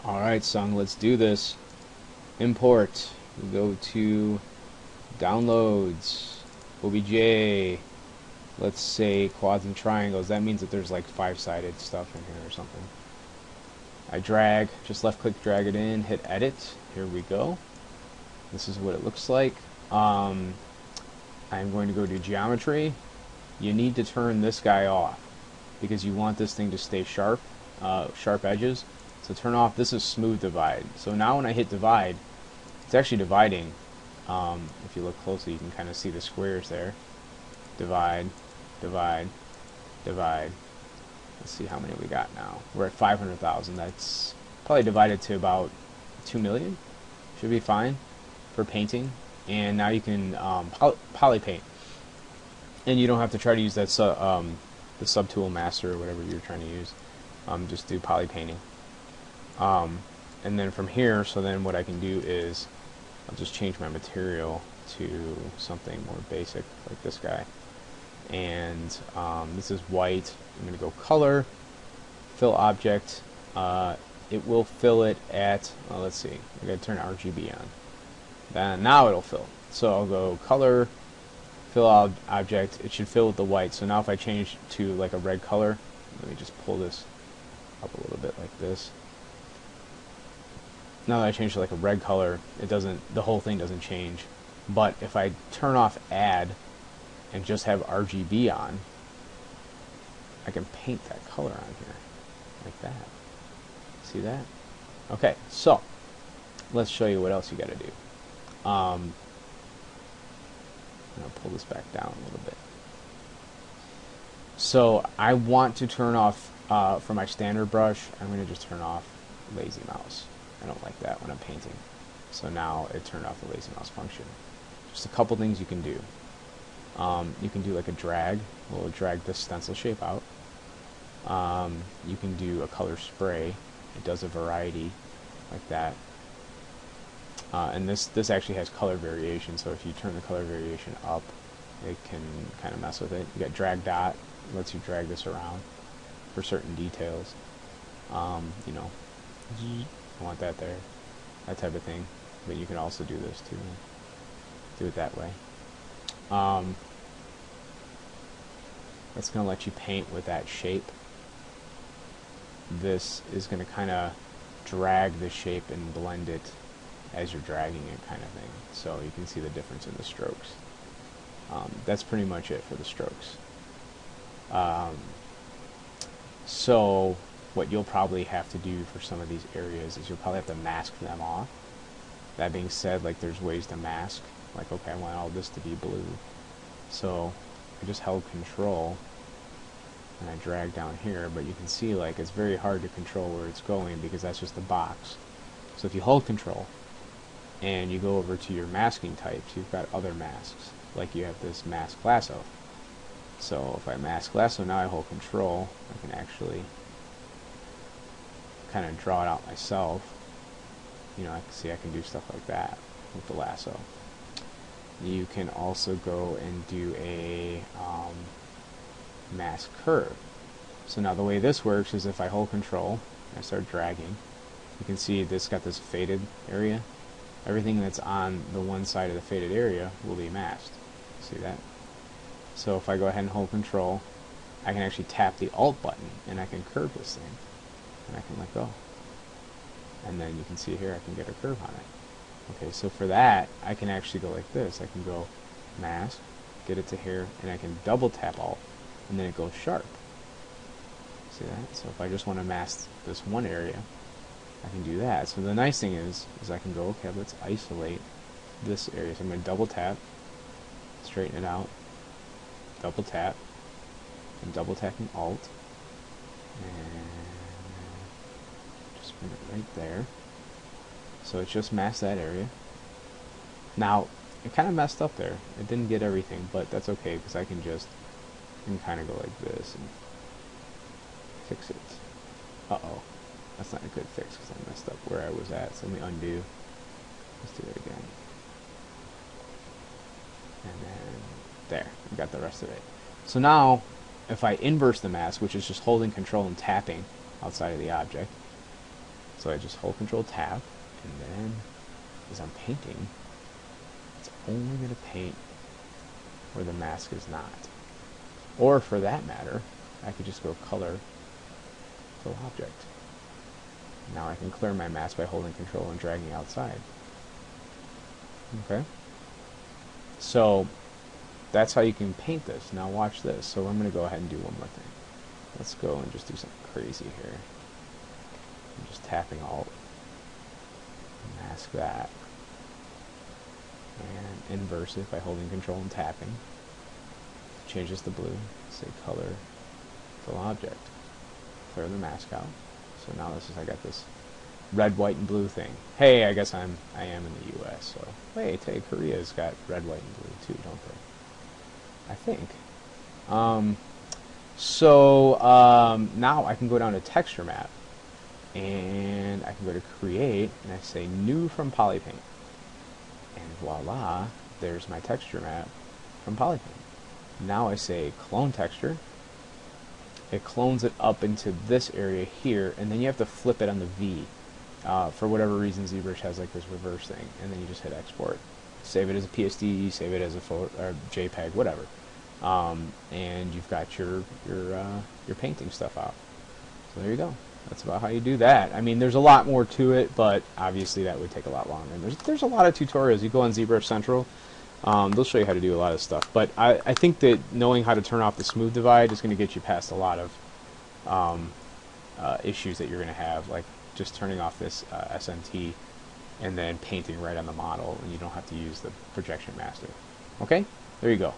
Alright, Sung, let's do this. Import. We go to downloads, OBJ. Let's say quads and triangles. That means that there's like five-sided stuff in here or something. I drag, just left click, drag it in, hit edit. Here we go. This is what it looks like. I'm going to go to geometry. You need to turn this guy off because you want this thing to stay sharp, sharp edges. So turn off, this is smooth divide. So now when I hit divide, it's actually dividing. If you look closely, you can kind of see the squares there. Divide, divide, divide. Let's see how many we got now. We're at 500,000. That's probably divided to about 2 million. Should be fine for painting. And now you can poly paint. And you don't have to try to use that the subtool master or whatever you're trying to use. Just do poly painting. And then from here, so then what I can do is I'll just change my material to something more basic like this guy. And this is white. I'm going to go color, fill object. It will fill it at, well, let's see, I got to turn RGB on. Then now it'll fill. So I'll go color, fill object. It should fill with the white. So now if I change to like a red color, let me just pull this up a little bit like this. Now that I change to like a red color, it doesn't, the whole thing doesn't change. But if I turn off add and just have RGB on, I can paint that color on here like that. See that? Okay, so let's show you what else you got to do. I'm gonna pull this back down a little bit. So I want to turn off for my standard brush. I'm gonna just turn off lazy mouse. I don't like that when I'm painting. So now it turned off the lazy mouse function. Just a couple things you can do. You can do like a drag. We'll drag this stencil shape out. You can do a color spray. It does a variety like that. And this actually has color variation, so if you turn the color variation up, it can kind of mess with it. You got drag dot, lets you drag this around for certain details. You know, I want that there, that type of thing. But you can also do this too. Do it that way. That's going to let you paint with that shape. This is going to kind of drag the shape and blend it as you're dragging it, kind of thing. So you can see the difference in the strokes. That's pretty much it for the strokes. So what you'll probably have to do for some of these areas is you'll probably have to mask them off. That being said, like there's ways to mask. Like, okay, I want all this to be blue. So I just held control and I drag down here, but you can see like it's very hard to control where it's going because that's just a box. So if you hold control and you go over to your masking types, you've got other masks. Like you have this mask lasso. So if I mask lasso, now I hold control, I can actually kind of draw it out myself. You know, I can see I can do stuff like that with the lasso. You can also go and do a mask curve. So now the way this works is if I hold control and I start dragging, you can see this got this faded area. Everything that's on the one side of the faded area will be masked. See that? So if I go ahead and hold control, I can actually tap the Alt button and I can curve this thing. And I can let go. And then you can see here I can get a curve on it. Okay, so for that, I can actually go like this. I can go mask, get it to here, and I can double tap Alt, and then it goes sharp. See that? So if I just want to mask this one area, I can do that. So the nice thing is I can go, okay, let's isolate this area. So I'm going to double tap, straighten it out, double tap, and double tapping Alt, and just bring it right there. So it just masked that area. Now, it kind of messed up there. It didn't get everything, but that's okay because I can kind of go like this and fix it. Uh-oh. That's not a good fix because I messed up where I was at. So let me undo. Let's do it again. And then there. We got the rest of it. So now, if I inverse the mask, which is just holding control and tapping outside of the object, So I just hold Control Tab, and then as I'm painting, it's only going to paint where the mask is not. Or for that matter, I could just go Color, Fill Object. Now I can clear my mask by holding Control and dragging outside. Okay? So that's how you can paint this. Now watch this. So I'm going to go ahead and do one more thing. Let's go and just do something crazy here. I'm just tapping Alt. Mask that. And inverse it by holding Control and tapping. Change this to blue. Say Color, Fill Object. Clear the mask out. So now I got this red, white, and blue thing. Hey, I guess I am in the U.S. So wait, hey, Korea's got red, white, and blue too, don't they? I think. Now I can go down to Texture Map, and I can go to Create, and I say New from Polypaint, and voila, there's my texture map from Polypaint. Now I say Clone Texture. It clones it up into this area here, and then you have to flip it on the V. For whatever reason, ZBrush has like this reverse thing, and then you just hit Export. Save it as a PSD, save it as a photo, or JPEG, whatever. And you've got your painting stuff out. So there you go. That's about how you do that. I mean, there's a lot more to it, but obviously that would take a lot longer. And there's a lot of tutorials. You go on ZBrush Central. They'll show you how to do a lot of stuff. But I think that knowing how to turn off the smooth divide is going to get you past a lot of issues that you're going to have, like just turning off this SMT and then painting right on the model, and you don't have to use the projection master. Okay? There you go.